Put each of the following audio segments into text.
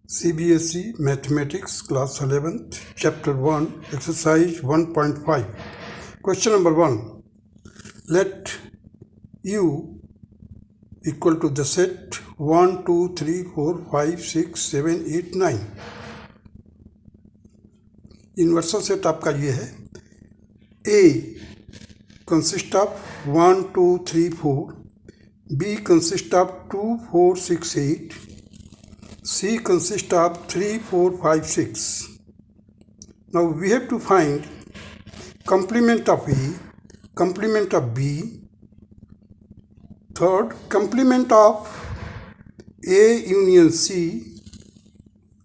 CBSE Mathematics Class 11th Chapter 1 Exercise 1.5 Question number 1. Let U equal to the set 1, 2, 3, 4, 5, 6, 7, 8, 9. Universal set आपका ये है. A consists of 1, 2, 3, 4. B consists of 2, 4, 6, 8. C consists of 3, 4, 5, 6. Now we have to find complement of A, complement of B, third complement of A union C,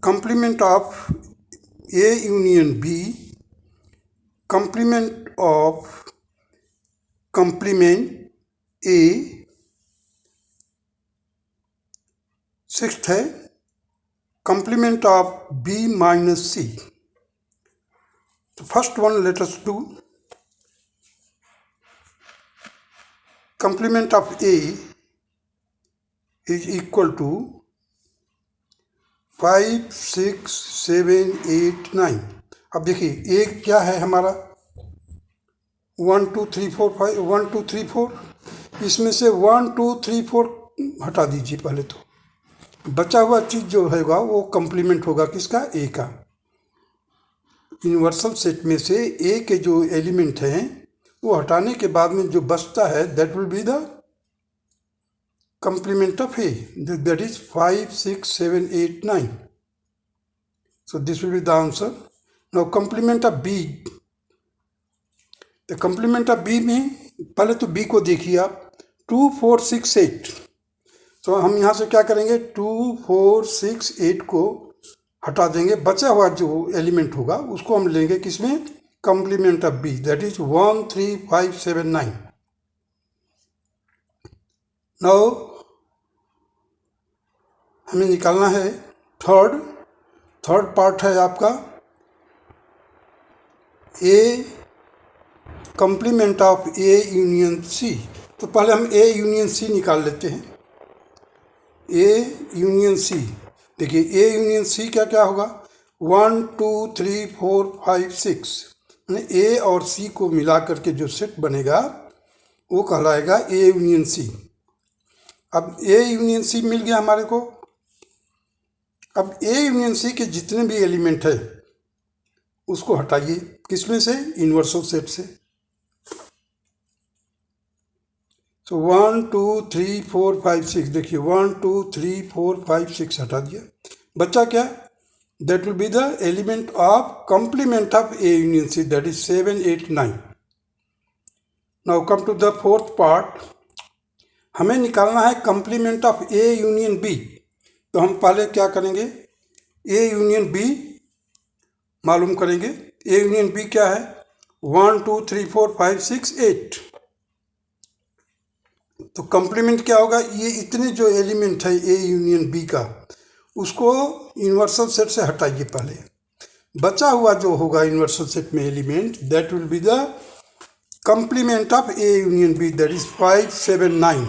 complement of A union B, complement of complement A, sixth है complement of B minus C. The first one let us do. Complement of A is equal to 5, 6, 7, 8, 9. अब देखिए A क्या है हमारा 1, 2, 3, 4, 5, 1, 2, 3, 4. इसमें से 1, 2, 3, 4 हटा दीजिए पहले तो. बचा हुआ चीज़ जो होगा वो कंप्लीमेंट होगा किसका ए का. यूनिवर्सल सेट में से ए के जो एलिमेंट हैं वो हटाने के बाद में जो बचता है that will be the complement of A, that is 5, 6, 7, 8, 9. So this will be the answer. Now complement of B. The complement of B में पहले तो बी को देखिए आप 2, 4, 6, 8. तो हम यहाँ से क्या करेंगे 2, 4, 6, 8 को हटा देंगे. बचा हुआ जो एलिमेंट होगा उसको हम लेंगे किसमें complement of B, that is 1, 3, 5, 7, 9. Now हमें निकालना है थर्ड पार्ट है आपका A complement of A union C. तो पहले हम ए यूनियन सी निकाल लेते हैं. ए यूनियन सी देखिए ए यूनियन सी क्या क्या होगा 1, 2, 3, 4, 5, 6. ए और सी को मिला करके जो सेट बनेगा वो कहलाएगा ए यूनियन सी. अब ए यूनियन सी मिल गया हमारे को. अब ए यूनियन सी के जितने भी एलिमेंट है उसको हटाइए किसमें से यूनिवर्सल सेट से. तो 1, 2, 3, 4, 5, 6 देखिए 1, 2, 3, 4, 5, 6 हटा दिया. बच्चा क्या that will be the element of complement of A union C, that is 7, 8, 9. Now come to the fourth part. हमें निकालना है complement of A union B. तो हम पहले क्या करेंगे ए यूनियन बी मालूम करेंगे. ए यूनियन बी क्या है 1, 2, 3, 4, 5, 6, 8. तो कंप्लीमेंट क्या होगा ये इतने जो एलिमेंट है ए यूनियन बी का उसको यूनिवर्सल सेट से हटाइए पहले. बचा हुआ जो होगा यूनिवर्सल सेट में element that will be the complement of A union B, that is 5, 7, 9.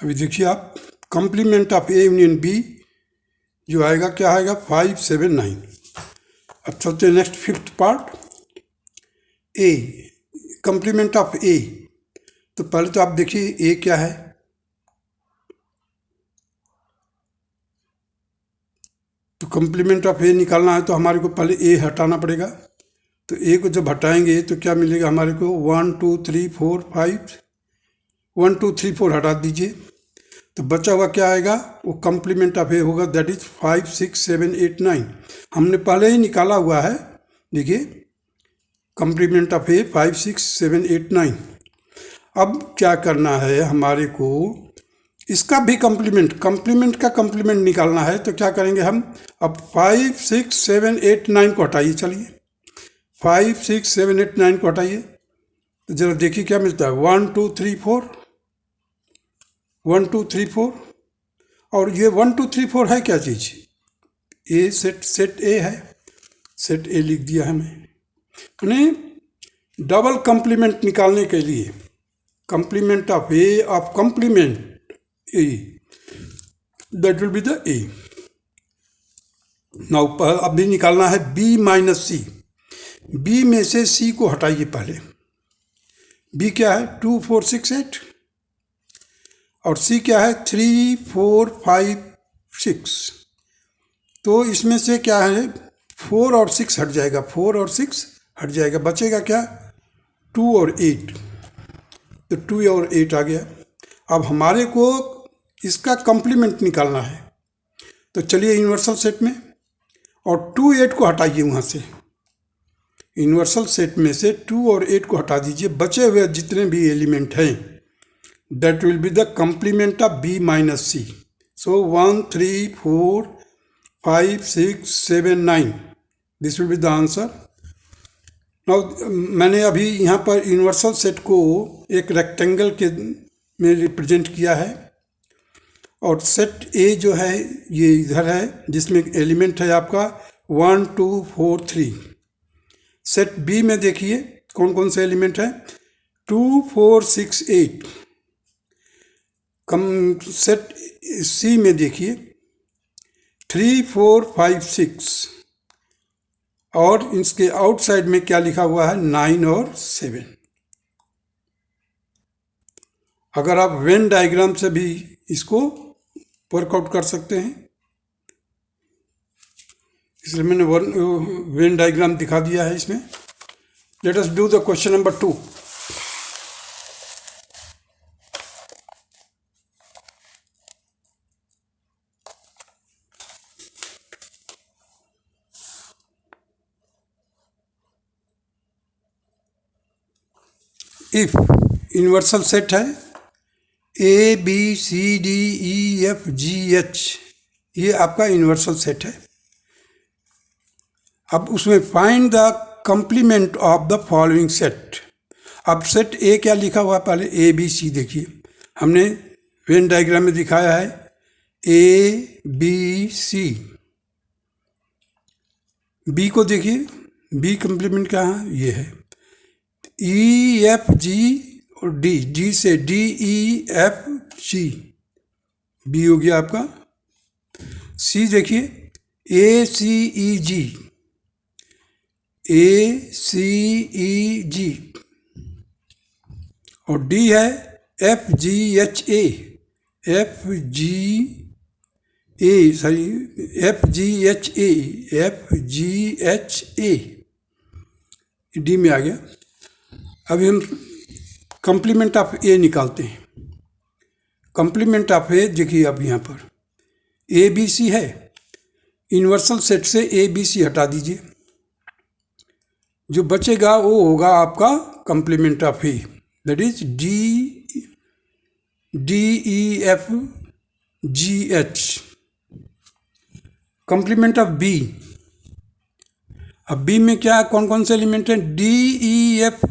अभी देखिए आप complement of A union B जो आएगा क्या आएगा 5, 7, 9. अब चलते हैं next fifth part A complement of A. तो पहले तो आप देखिए ए क्या है. तो कंप्लीमेंट ऑफ ए निकालना है तो हमारे को पहले ए हटाना पड़ेगा. तो ए को जब हटाएंगे तो क्या मिलेगा हमारे को 1, 2, 3, 4, 5. 1, 2, 3, 4 हटा दीजिए. तो बचा हुआ क्या आएगा वो कंप्लीमेंट ऑफ ए होगा, दैट इज 5, 6, 7, 8, 9. हमने पहले ही निकाला हुआ है. देखिए कंप्लीमेंट ऑफ ए 5, 6, 7, 8, 9. अब क्या करना है हमारे को इसका भी कंप्लीमेंट का कंप्लीमेंट निकालना है. तो क्या करेंगे हम अब 5, 6, 7, 8, 9 को हटाइए. चलिए 5, 6, 7, 8, 9 को हटाइए. तो जरा देखिए क्या मिलता है 1, 2, 3, 4. 1, 2, 3, 4. और ये 1, 2, 3, 4 है क्या चीज़ ए सेट ए है. सेट ए लिख दिया है मैंने. डबल कंप्लीमेंट निकालने के लिए complement of A of complement A that will be the A. Now अभी निकालना है बी माइनस सी। बी में से सी को हटाइए पहले। बी क्या है 2 4 6 8 और सी क्या है 3 4 5 6। तो इसमें से क्या है 4 और 6 हट जाएगा, 4 और 6 हट जाएगा, बचेगा क्या 2 और 8। तो 2 और 8 आ गया। अब हमारे को इसका कंप्लीमेंट निकालना है, तो चलिए यूनिवर्सल सेट में और 2 8 को हटाइए वहाँ से। यूनिवर्सल सेट में से 2 और 8 को हटा दीजिए, बचे हुए जितने भी एलिमेंट हैं that will be the complement of B minus C. So 1 3 4 5 6 7 9 this will be the answer. Now मैंने अभी यहाँ पर यूनिवर्सल सेट को एक रेक्टेंगल के में रिप्रेजेंट किया है और सेट ए जो है ये इधर है जिसमें एलिमेंट है आपका 1 2 4 3। सेट बी में देखिए कौन कौन से एलिमेंट है 2 4 6 8। सेट सी में देखिए 3 4 5 6 और इसके आउटसाइड में क्या लिखा हुआ है 9 और 7। अगर आप वेन डायग्राम से भी इसको वर्कआउट कर सकते हैं, इसलिए मैंने वेन डायग्राम दिखा दिया है इसमें। Let us do the question number 2। If universal set है A B C D E F G H, ये आपका यूनिवर्सल सेट है। अब उसमें find the complement of the following set. अब सेट ए क्या लिखा हुआ है पहले ए बी सी देखिए, हमने वेन डायग्राम में दिखाया है ए बी सी। बी को देखिए, बी कंप्लीमेंट क्या है ये है ई एफ जी और डी, डी से D E F G, B हो गया आपका। सी देखिए ए सी ई जी, ए सी ई जी और डी है F G H A, F G A sorry F G H A, F G H A, D में आ गया। अभी हम कंप्लीमेंट ऑफ ए निकालते हैं। कंप्लीमेंट ऑफ ए देखिए, अब यहाँ पर ए बी सी है, यूनिवर्सल सेट से ए बी सी हटा दीजिए, जो बचेगा वो होगा आपका complement of A, that is D E F G H. Complement of B, अब बी में क्या कौन कौन से एलिमेंट हैं D E F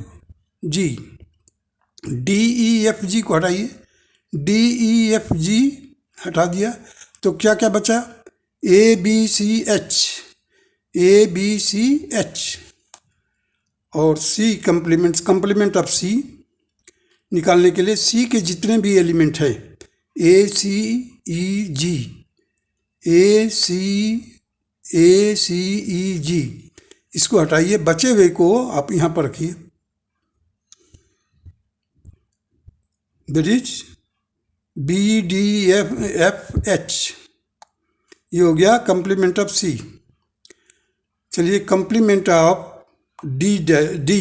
G, D E F G को हटाइए, डी ई एफ जी हटा दिया तो क्या क्या बचा A B C H, A B C H और सी कंप्लीमेंट ऑफ सी निकालने के लिए सी के जितने भी एलिमेंट हैं ए सी ई जी, ए सी ई जी, इसको हटाइए, बचे हुए को आप यहाँ पर रखिए, that is B D F H, ये हो गया कंप्लीमेंट ऑफ सी। चलिए कंप्लीमेंट ऑफ डी।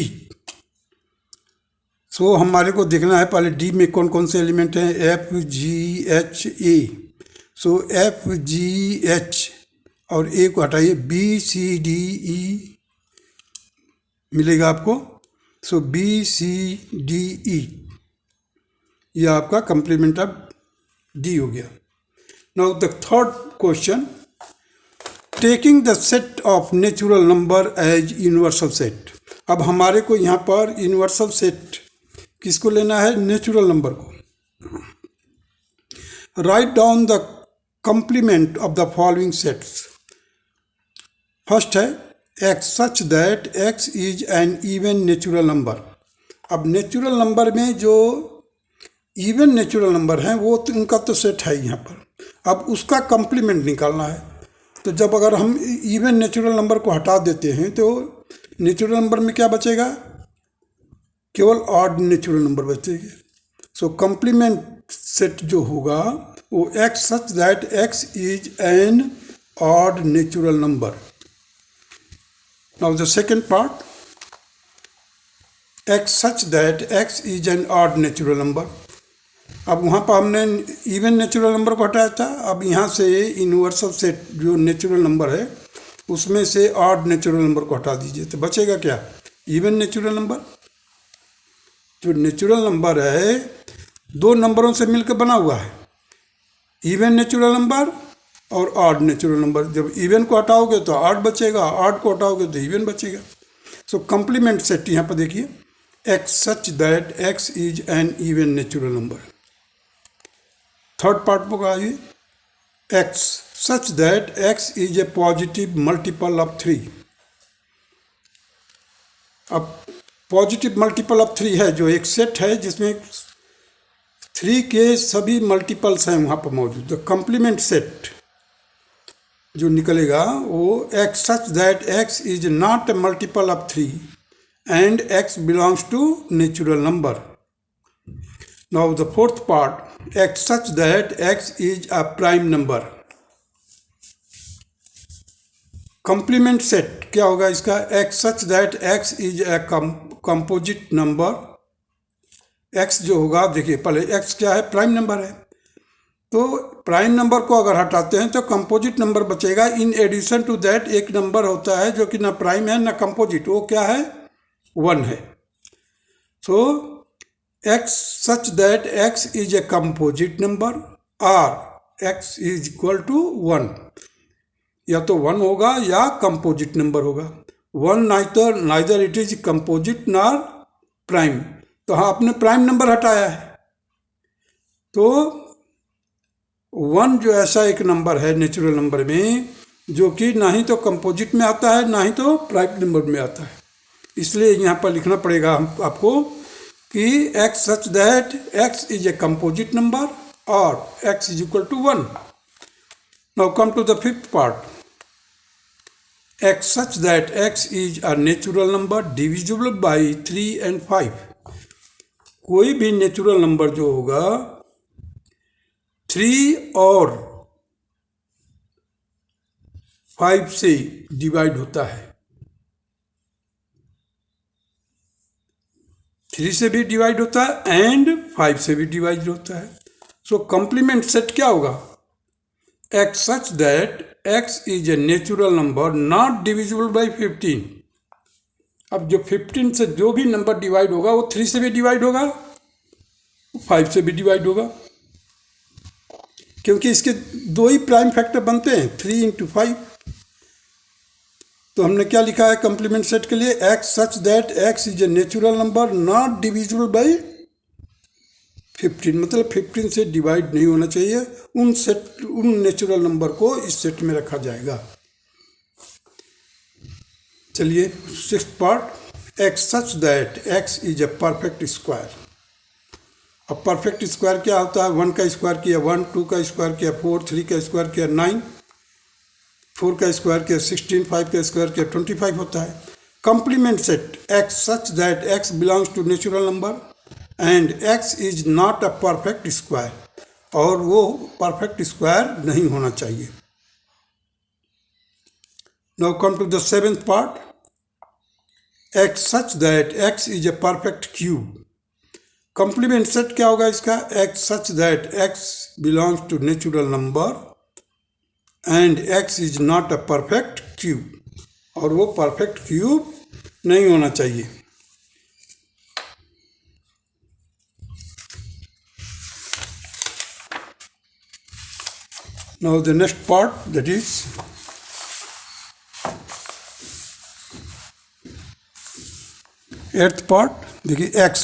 सो हमारे को देखना है पहले डी में कौन कौन से एलिमेंट हैं F G H A. So F G H और ए को हटाइए, बी सी डी ई मिलेगा आपको। सो बी सी डी ई, ये आपका कंप्लीमेंट ऑफ डी हो गया। Now the third question, taking the set of natural number as universal set. अब हमारे को यहाँ पर यूनिवर्सल सेट किसको लेना है नेचुरल नंबर को। Write down the complement of the following sets. First है X such that X is an even natural number. अब नेचुरल नंबर में जो इवन नेचुरल नंबर हैं वो उनका तो सेट है यहाँ पर। अब उसका कंप्लीमेंट निकालना है। तो जब अगर हम इवन नेचुरल नंबर को हटा देते हैं तो नेचुरल नंबर में क्या बचेगा, केवल ऑड नेचुरल नंबर बचेगी। सो कंप्लीमेंट सेट जो होगा वो x such that x is an odd natural number. Now the second part, x such that x is an odd natural number. अब वहाँ पर हमने इवन नेचुरल नंबर को हटाया था, अब यहाँ से यूनिवर्सल सेट जो नेचुरल नंबर है उसमें से ऑड नेचुरल नंबर को हटा दीजिए तो बचेगा क्या, इवन नेचुरल नंबर। जो नेचुरल नंबर है दो नंबरों से मिलकर बना हुआ है, इवन नेचुरल नंबर और ऑड नेचुरल नंबर। जब इवन को हटाओगे तो ऑड बचेगा, ऑड को हटाओगे तो इवन बचेगा। सो कंप्लीमेंट सेट यहाँ पर देखिए, x such that x is an even natural number. Third part को आइए, x such that x is A positive multiple of 3। अब पॉजिटिव मल्टीपल ऑफ 3 है जो एक सेट है जिसमें 3 के सभी मल्टीपल्स हैं वहाँ पर मौजूद। द कंप्लीमेंट सेट जो निकलेगा वो x such that x is not a multiple of 3 and x belongs to natural number. Now the fourth part, x such that x is a prime number। Complement set क्या होगा इसका, x such that x is a composite number। x जो होगा, देखिए पहले x क्या है, prime number है। तो प्राइम नंबर को अगर हटाते हैं तो कंपोजिट नंबर बचेगा। इन एडिशन टू दैट एक नंबर होता है जो कि ना प्राइम है ना कंपोजिट, वो क्या है, 1 है। सो x such that x is a composite number or x is equal to 1, या तो 1 होगा या कंपोजिट नंबर होगा। 1 neither it is composite nor prime. तो हाँ, आपने प्राइम नंबर हटाया है। तो 1 जो ऐसा एक नंबर है नेचुरल नंबर में जो कि ना ही तो कंपोजिट में आता है ना ही तो प्राइम नंबर में आता है, इसलिए यहाँ पर लिखना पड़ेगा आपको कि x such that x is a composite number or x is equal to 1. Now come to the fifth part, x such that x is a natural number divisible by 3 and 5। कोई भी नेचुरल नंबर जो होगा 3 और 5 से divide होता है, 3 से भी डिवाइड होता है एंड 5 से भी डिवाइड होता है। सो कंप्लीमेंट सेट क्या होगा, x such that x is a natural number not divisible by 15। अब जो 15 से जो भी नंबर डिवाइड होगा वो 3 से भी डिवाइड होगा, 5 से भी डिवाइड होगा, क्योंकि इसके दो ही प्राइम फैक्टर बनते हैं, 3 into 5। तो हमने क्या लिखा है कंप्लीमेंट सेट के लिए, x such that x is a natural number not divisible by 15, मतलब 15 से डिवाइड नहीं होना चाहिए। उन नेचुरल नंबर को इस सेट में रखा जाएगा। चलिए sixth part, x such that x is a perfect square. अब परफेक्ट स्क्वायर क्या होता है, 1 का स्क्वायर किया 1, 2 का स्क्वायर किया 4, 3 का स्क्वायर किया 9, 4 का स्क्वायर किया 16, 5 का स्क्वायर किया 25 होता है। Complement set, x such that x belongs to natural number and x is not a perfect square, और वो परफेक्ट स्क्वायर नहीं होना चाहिए। Now come to the seventh part, x such that x is a perfect cube. Complement set क्या होगा इसका, x such that x belongs to natural number and x is not a perfect cube, और वो perfect cube नहीं होना चाहिए। Now the next part, that is eighth part, देखिए x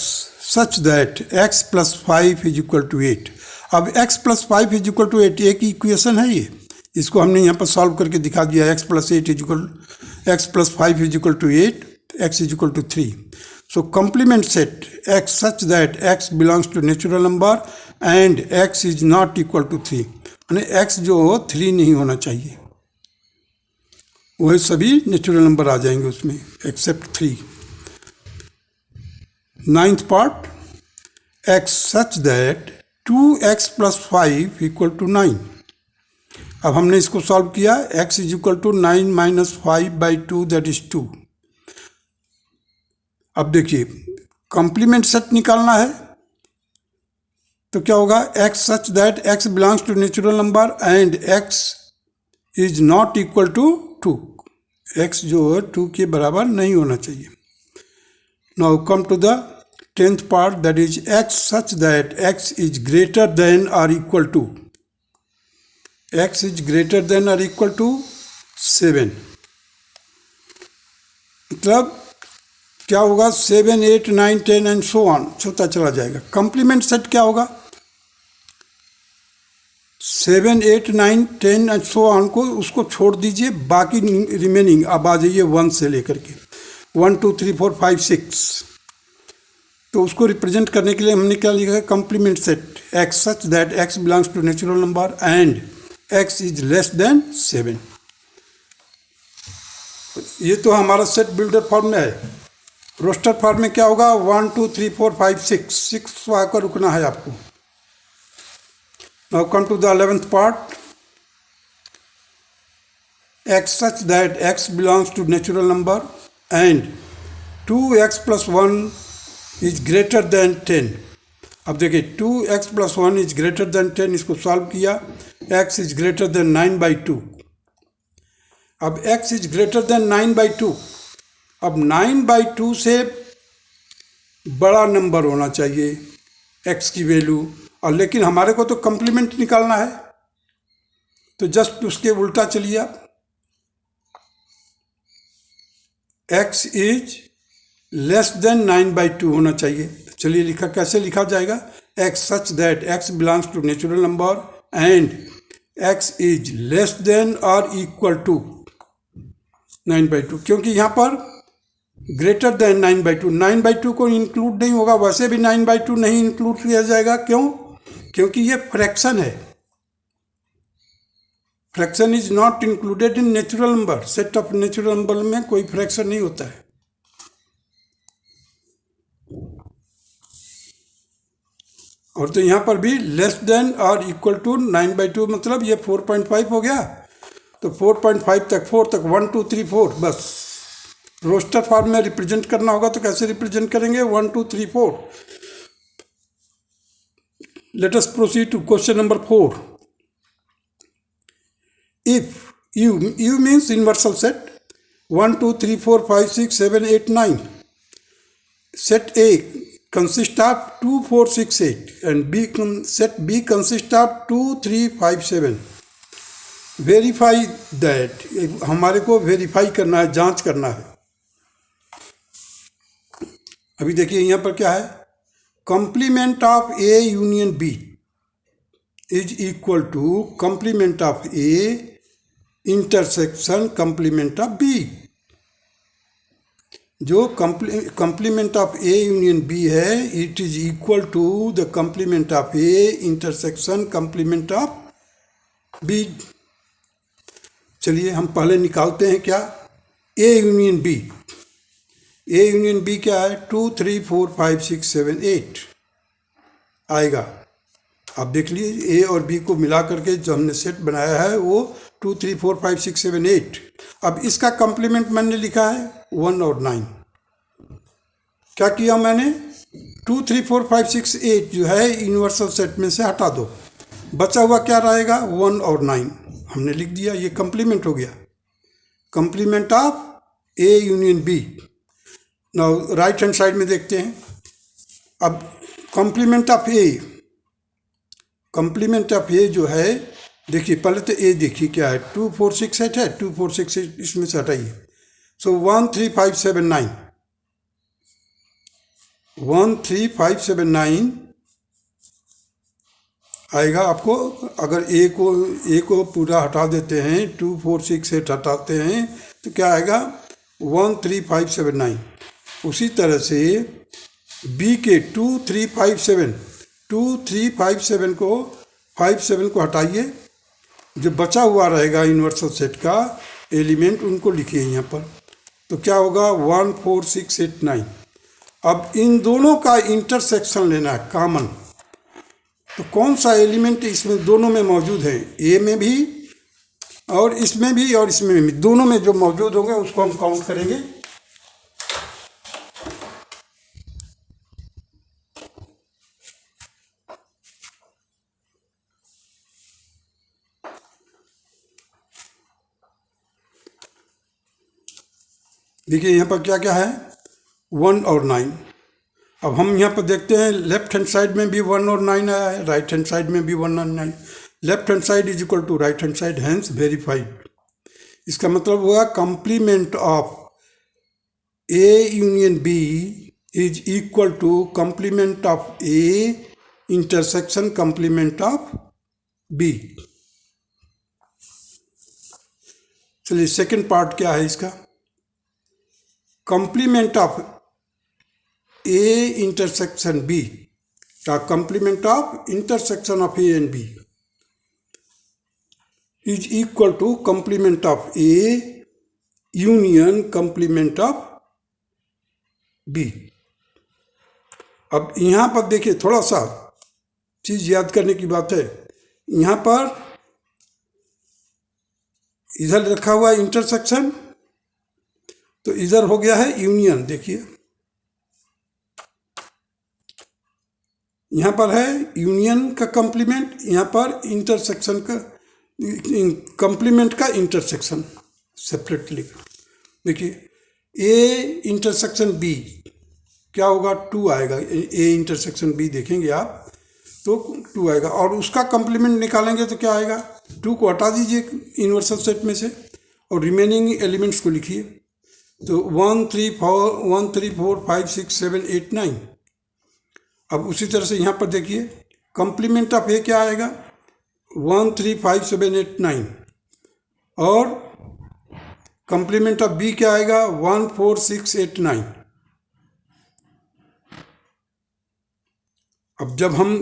such that x plus 5 is equal to 8। अब x plus 5 is equal to 8 एक equation है ये, इसको हमने यहाँ पर सॉल्व करके दिखा दिया। x plus 8 is equal, x plus 5 is equal to 8, x is equal to 3। So complement set x such that x belongs to natural number and x is not equal to 3, यानी x जो 3 नहीं होना चाहिए, वही सभी natural number आ जाएंगे उसमें except 3। Ninth part, x such that 2x + 5 = 9। अब हमने इसको सॉल्व किया, x = 9 - 5/2 दैट इज 2। अब देखिए कॉम्प्लीमेंट सेट निकालना है तो क्या होगा, x such that x belongs to natural number and x is not equal to 2। x जो 2 के बराबर नहीं होना चाहिए। Now come to the 10th part, that is x such that x is greater than or equal to, x is greater than or equal to 7। मतलब क्या होगा, 7, 8, 9, 10 and so on चलता चला जाएगा। कंप्लीमेंट सेट क्या होगा, 7, 8, 9, 10 एंड सो ऑन को उसको छोड़ दीजिए, बाकी रिमेनिंग अब आ जाइए 1 से लेकर के 1, 2, 3, 4, 5, 6। तो उसको रिप्रेजेंट करने के लिए हमने क्या लिखा है, complement set x such that x belongs to natural number and x is less than 7। ये तो हमारा सेट बिल्डर फॉर्म में है। रोस्टर फॉर्म में क्या होगा, 1, 2, 3, 4, 5, 6 आकर रुकना है आपको। Now come to the 11th part, x such that x belongs to natural number and 2x + 1 is greater than 10। अब देखिए 2x + 1 इज ग्रेटर देन 10, इसको सॉल्व किया, x इज ग्रेटर देन 9/2। अब x इज ग्रेटर देन 9/2, अब 9/2 से बड़ा number होना चाहिए x की वैल्यू, और लेकिन हमारे को तो कंप्लीमेंट निकालना है तो जस्ट उसके उल्टा चलिए आप, x इज लेस देन 9/2 होना चाहिए। चलिए लिखा, कैसे लिखा जाएगा, x such that x belongs to natural number and x is less than और इक्वल टू 9/2, क्योंकि यहाँ पर ग्रेटर देन 9/2, 9/2 को इंक्लूड नहीं होगा, वैसे भी 9/2 नहीं इंक्लूड किया जाएगा। क्यों, क्योंकि ये फ्रैक्शन है, fraction is not included in natural number. Set of natural number में कोई फ्रैक्शन नहीं होता है। और तो यहाँ पर भी लेस देन और इक्वल टू 9/2, मतलब ये 4.5 हो गया, तो 4.5 तक 4 तक 1, 2, 3, 4 बस रोस्टर फॉर्म में रिप्रेजेंट करना होगा। तो कैसे रिप्रेजेंट करेंगे, 1, 2, 3, 4। Let us proceed to question number 4। If U means universal set 1, 2, 3, 4, 5, 6, 7, 8, 9. Set A consists of 2, 4, 6, 8 and set B consists of 2, 3, 5, 7. Verify that, हमारे को वेरीफाई करना है, जांच करना है। अभी देखिए यहाँ पर क्या है, complement of A union B is equal to complement of A intersection complement of B। जो complement of A union B है, it is equal to the complement of A intersection complement of B। चलिए हम पहले निकालते हैं क्या, A union B। A union B क्या है, 2, 3, 4, 5, 6, 7, 8 आएगा। आप देख लीजिए A और B को मिला करके जो हमने सेट बनाया है वो 2, 3, 4, 5, 6, 7, 8। अब इसका कंप्लीमेंट मैंने लिखा है 1 और 9। क्या किया मैंने, 2, 3, 4, 5, 6, 8 जो है यूनिवर्सल सेट में से हटा दो, बचा हुआ क्या रहेगा, 1 और 9 हमने लिख दिया। ये कंप्लीमेंट हो गया, complement of A union B। Now right hand side में देखते हैं। अब complement of A, complement of A जो है, देखिए पहले तो A देखिए क्या है, 2, 4, 6, 8 है, 2, 4, 6, 8 इसमें से हटाइए। सो 1, 3, 5, 7, 9, 1, 3, 5, 7, 9 आएगा आपको। अगर A को पूरा हटा देते हैं, 2, 4, 6, 8 हटाते हैं तो क्या आएगा, 1, 3, 5, 7, 9। उसी तरह से B के 2, 3, 5, 7 2, 3, 5, 7 को 5, 7 को हटाइए जो बचा हुआ रहेगा यूनिवर्सल सेट का एलिमेंट उनको लिखिए यहाँ पर। तो क्या होगा 1 4 6 8 9। अब इन दोनों का इंटरसेक्शन लेना है कॉमन। तो कौन सा एलिमेंट इसमें दोनों में मौजूद है, ए में भी और इसमें भी और इसमें भी, दोनों में जो मौजूद होंगे उसको हम काउंट करेंगे। देखिए यहाँ पर क्या क्या है, 1 और 9। अब हम यहाँ पर देखते हैं लेफ्ट हैंड साइड में भी 1 और 9 आया है, राइट हैंड साइड में भी 1 और 9। Left hand side is equal to right hand side, hence verified. इसका मतलब हुआ complement of A union B is equal to complement of A intersection complement of B. चलिए सेकंड पार्ट क्या है इसका, complement of A intersection B का complement of intersection of A and B is equal to complement of A union complement of B. अब यहाँ पर देखिए थोड़ा सा चीज याद करने की बात है, यहाँ पर इधर रखा हुआ इंटरसेक्शन, तो इधर हो गया है यूनियन। देखिए यहाँ पर है यूनियन का कंप्लीमेंट, यहाँ पर इंटरसेक्शन का कंप्लीमेंट का इंटरसेक्शन सेपरेटली। देखिए ए इंटरसेक्शन बी क्या होगा, 2 आएगा। ए इंटरसेक्शन बी देखेंगे आप तो 2 आएगा, और उसका कंप्लीमेंट निकालेंगे तो क्या आएगा, 2 को हटा दीजिए यूनिवर्सल सेट में से और रिमेनिंग एलिमेंट्स को लिखिए। तो 1 3 4 5 6 7 8 9। अब उसी तरह से यहाँ पर देखिए कंप्लीमेंट ऑफ ए क्या आएगा, 1 3 5 7 8 9, और कंप्लीमेंट ऑफ बी क्या आएगा, 1 4 6 8 9। अब जब हम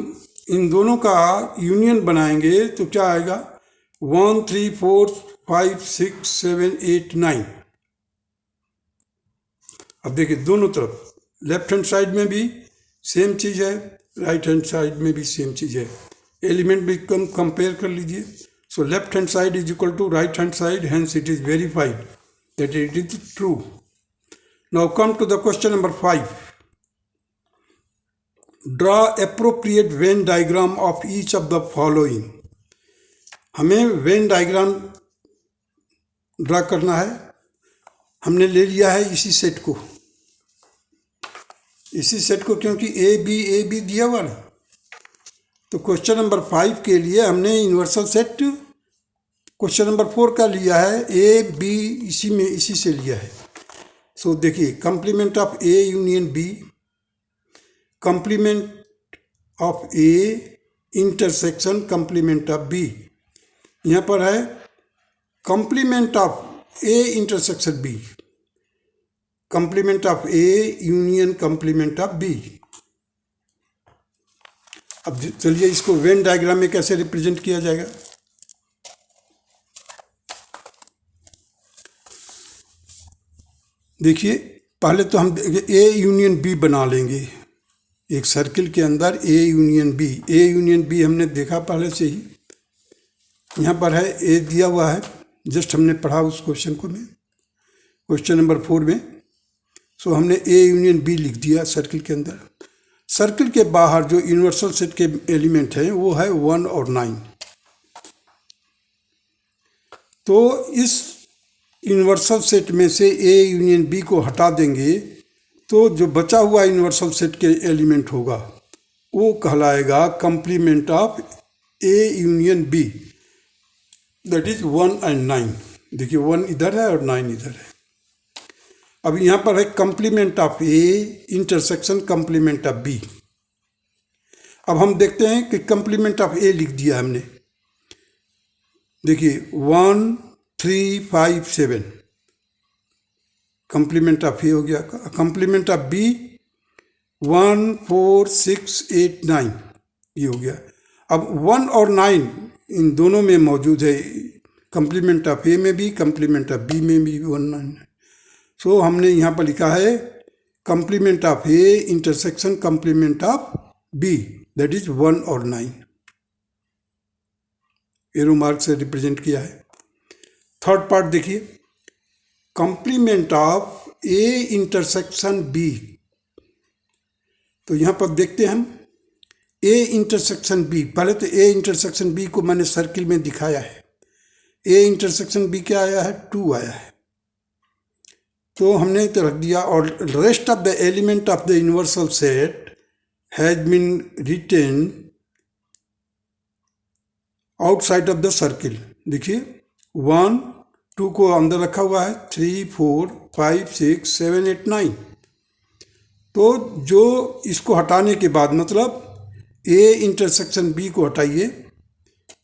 इन दोनों का यूनियन बनाएंगे तो क्या आएगा, 1 3 4 5 6 7 8 9। अब देखिए दोनों तरफ लेफ्ट हैंड साइड में भी सेम चीज़ है, राइट हैंड साइड में भी सेम चीज़ है। एलिमेंट भी कंपेयर कर लीजिए। So left hand side is equal to right hand side, hence it is verified that it is true. Now come to the question number 5। Draw appropriate Venn diagram of each of the following. हमें Venn diagram draw करना है। हमने ले लिया है इसी set को, क्योंकि ए बी दिया हुआ ना। तो क्वेश्चन नंबर 5 के लिए हमने यूनिवर्सल सेट क्वेश्चन नंबर 4 का लिया है, ए बी इसी से लिया है। सो देखिए complement of A union B, complement of A intersection complement of B. यहाँ पर है complement of A intersection B, complement of A union complement of B. अब चलिए इसको वेन डायग्राम में कैसे रिप्रेजेंट किया जाएगा। देखिए पहले तो हम ए यूनियन बी बना लेंगे। एक सर्किल के अंदर ए यूनियन बी हमने देखा पहले से ही, यहाँ पर है ए दिया हुआ है, जस्ट हमने पढ़ा उस क्वेश्चन को में क्वेश्चन नंबर 4 में। सो हमने ए यूनियन बी लिख दिया सर्किल के अंदर। सर्किल के बाहर जो यूनिवर्सल सेट के एलिमेंट हैं वो है 1 और 9। तो इस यूनिवर्सल सेट में से ए यूनियन बी को हटा देंगे तो जो बचा हुआ यूनिवर्सल सेट के एलिमेंट होगा वो कहलाएगा complement of A union B, that is 1 and 9। देखिए 1 इधर है और 9 इधर है। अब यहाँ पर है complement of A intersection complement of B. अब हम देखते हैं कि कंप्लीमेंट ऑफ ए लिख दिया हमने। देखिए 1 3 5 7 कंप्लीमेंट ऑफ ए हो गया। कंप्लीमेंट ऑफ बी 1 4 6 8 9 ये हो गया। अब 1 और 9 इन दोनों में मौजूद है, कंप्लीमेंट ऑफ ए में भी, कंप्लीमेंट ऑफ बी में भी 1 9 है। सो हमने यहाँ पर लिखा है complement of A intersection complement of B, that is 1 और 9, एरो मार्क से रिप्रेजेंट किया है। थर्ड पार्ट देखिए, complement of A intersection B. तो यहाँ पर देखते हैं हम ए इंटरसेक्शन बी। पहले तो ए इंटरसेक्शन बी को मैंने सर्किल में दिखाया है। ए इंटरसेक्शन बी क्या आया है, 2 आया है, तो हमने तो रख दिया। और rest of the element of the universal set has been written outside of the circle. देखिए 1 2 को अंदर रखा हुआ है, 3 4 5 6 7 8 9। तो जो इसको हटाने के बाद, मतलब ए इंटरसेक्शन बी को हटाइए,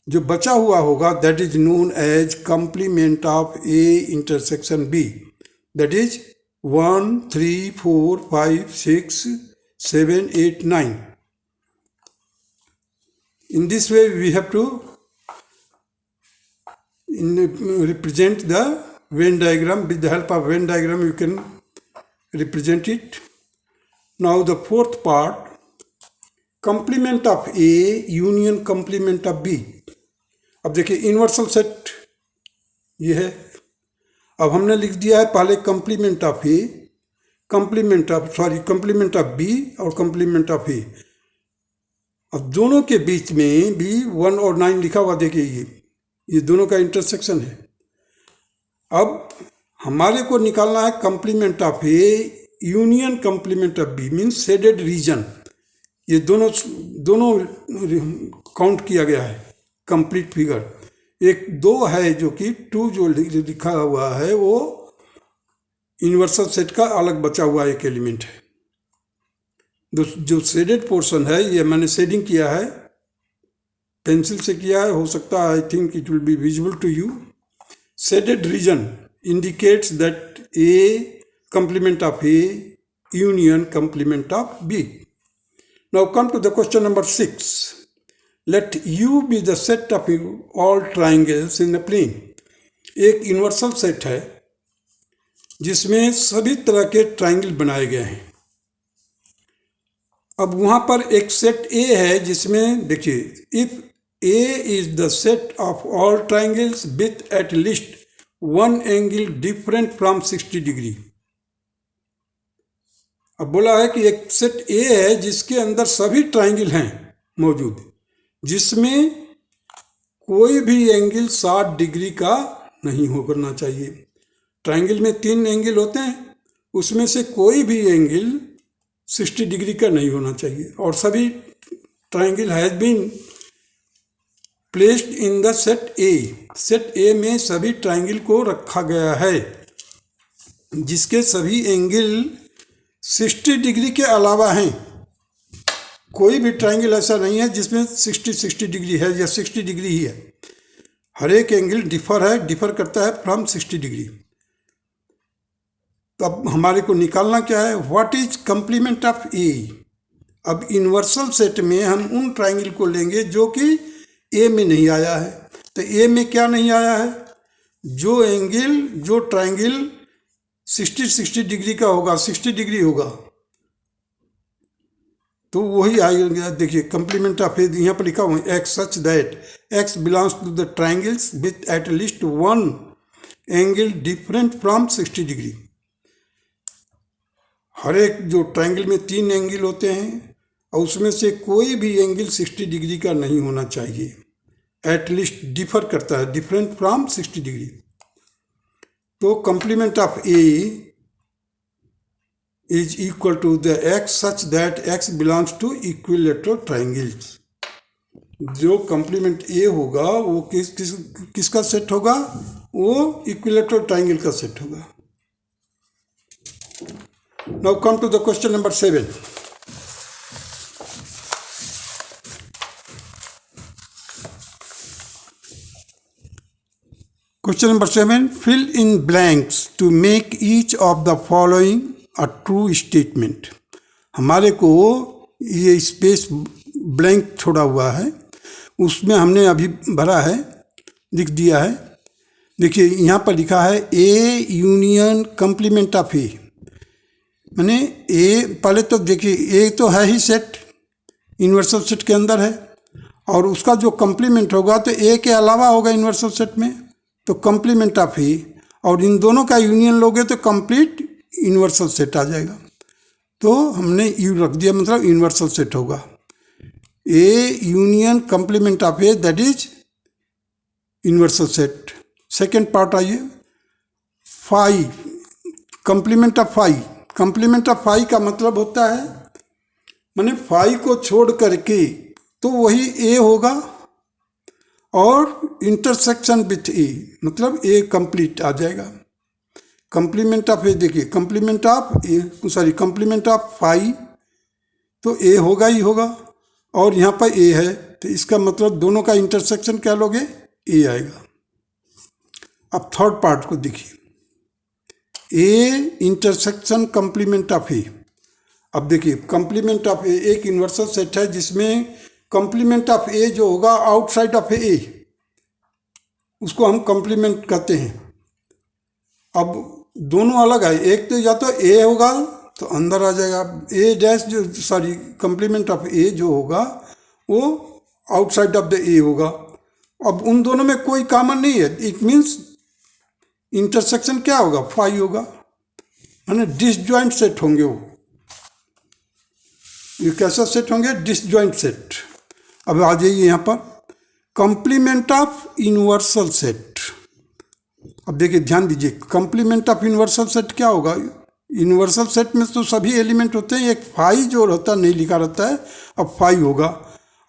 जो बचा हुआ होगा that is known as complement of A intersection B, that is 1 3 4 5 6 7 8 9। In this way we have to represent the Venn diagram. With the help of Venn diagram you can represent it. Now the fourth part, complement of A union complement of B. अब देखिए universal set ये है। अब हमने लिख दिया है पहले complement of A, complement of B और कंप्लीमेंट ऑफ ए। अब दोनों के बीच में भी 1 और 9 लिखा हुआ, देखिए ये दोनों का इंटरसेक्शन है। अब हमारे को निकालना है complement of A union complement of B, means shaded region. ये दोनों काउंट किया गया है कंप्लीट फिगर। एक 2 है जो कि 2 जो लिखा हुआ है वो यूनिवर्सल सेट का अलग बचा हुआ एक एलिमेंट है। जो शेडेड पोर्शन है ये मैंने शेडिंग किया है, पेंसिल से किया है, हो सकता है I think it will be visible to you. Shaded region indicates that a complement of A union complement of B. Now come to the question number 6. Let U be the set of all triangles in a plane. एक universal set है जिसमें सभी तरह के triangle बनाए गए हैं। अब वहाँ पर एक सेट A है जिसमें देखिए, if A is the set of all triangles with at least one angle different from 60 degree. अब बोला है कि एक सेट ए है जिसके अंदर सभी ट्राइंगल हैं मौजूद, जिसमें कोई भी एंगल 60 डिग्री का नहीं होना चाहिए। ट्राइंगल में 3 एंगल होते हैं, उसमें से कोई भी एंगल 60 डिग्री का नहीं होना चाहिए। और सभी triangle has been placed in the set A. Set A में सभी ट्राइंगल को रखा गया है जिसके सभी एंगल 60 डिग्री के अलावा हैं। कोई भी ट्राइंगल ऐसा नहीं है जिसमें 60 डिग्री है या 60 डिग्री ही है। हर एक एंगल डिफर करता है फ्रॉम 60 डिग्री। तो अब हमारे को निकालना क्या है, what is complement of A. अब यूनिवर्सल सेट में हम उन ट्राइंगल को लेंगे जो कि ए में नहीं आया है। तो ए में क्या नहीं आया है, जो ट्राइंगल 60 डिग्री का होगा, 60 डिग्री होगा, तो वही आएगा। देखिए कंप्लीमेंट ऑफ ए यहाँ पर लिखा हुआ है, X such that x belongs to the triangles with at least one angle different from 60 degree. हर एक जो ट्राइंगल में 3 एंगल होते हैं और उसमें से कोई भी एंगल 60 डिग्री का नहीं होना चाहिए। एट लीस्ट डिफर करता है, डिफरेंट फ्रॉम 60 डिग्री। तो complement of A is equal to the x such that x belongs to equilateral triangles. जो कंप्लीमेंट ए होगा वो किसका सेट होगा, वो इक्विलेटरल ट्राइंगल का सेट होगा। Now come to the question number 7. Question number 7. Fill in blanks to make each of the following a true statement. हमारे को ये स्पेस ब्लैंक छोड़ा हुआ है, उसमें हमने अभी भरा है, लिख दिया है। देखिए यहाँ पर लिखा है ए यूनियन कम्प्लीमेंट ऑफ ए, माने ए, पहले तो देखिए ए तो है ही सेट, यूनिवर्सल सेट के अंदर है, और उसका जो कम्प्लीमेंट होगा तो ए के अलावा होगा यूनिवर्सल सेट में, तो कम्प्लीमेंट ऑफ ए, और इन दोनों का यूनियन लोगे तो कंप्लीट यूनिवर्सल सेट आ जाएगा। तो हमने यू रख दिया, मतलब यूनिवर्सल सेट होगा। A union complement of A that is universal set. Second part आइए, phi, complement of phi. Complement of phi का मतलब होता है माने फाई को छोड़ करके तो वही ए होगा, और इंटरसेक्शन विथ ए, मतलब ए कंप्लीट आ जाएगा। कम्प्लीमेंट ऑफ ए, देखिए complement of A, sorry complement of phi तो ए होगा ही होगा, और यहाँ पर ए है तो इसका मतलब दोनों का इंटरसेक्शन क्या लोगे, ए आएगा। अब थर्ड पार्ट को देखिए, A intersection complement of A. अब देखिए कम्प्लीमेंट ऑफ ए एक यूनिवर्सल सेट है जिसमें कम्प्लीमेंट ऑफ ए जो होगा आउटसाइड ऑफ ए, उसको हम कम्प्लीमेंट कहते हैं। अब दोनों अलग है, एक तो या तो ए होगा तो अंदर आ जाएगा, ए डैश जो, सॉरी कम्प्लीमेंट ऑफ ए जो होगा वो आउटसाइड ऑफ द ए होगा। अब उन दोनों में कोई कॉमन नहीं है, इट मीन्स इंटरसेक्शन क्या होगा, फाई होगा, माने डिसजॉइंट सेट होंगे वो। ये कैसा सेट होंगे, डिसजॉइंट सेट। अब आ जाइए यहाँ पर कॉम्प्लीमेंट ऑफ यूनिवर्सल सेट। अब देखिए ध्यान दीजिए, कॉम्प्लीमेंट ऑफ यूनिवर्सल सेट क्या होगा, यूनिवर्सल सेट में तो सभी एलिमेंट होते हैं, एक फाई जो होता है नहीं लिखा रहता है, अब फाई होगा।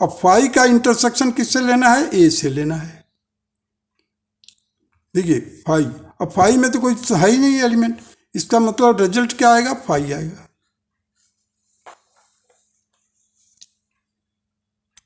अब फाई का इंटरसेक्शन किससे लेना है, ए से लेना है। देखिए फाई, अब फाई में तो कोई है ही नहीं एलिमेंट, इसका मतलब रिजल्ट क्या आएगा, फाई आएगा।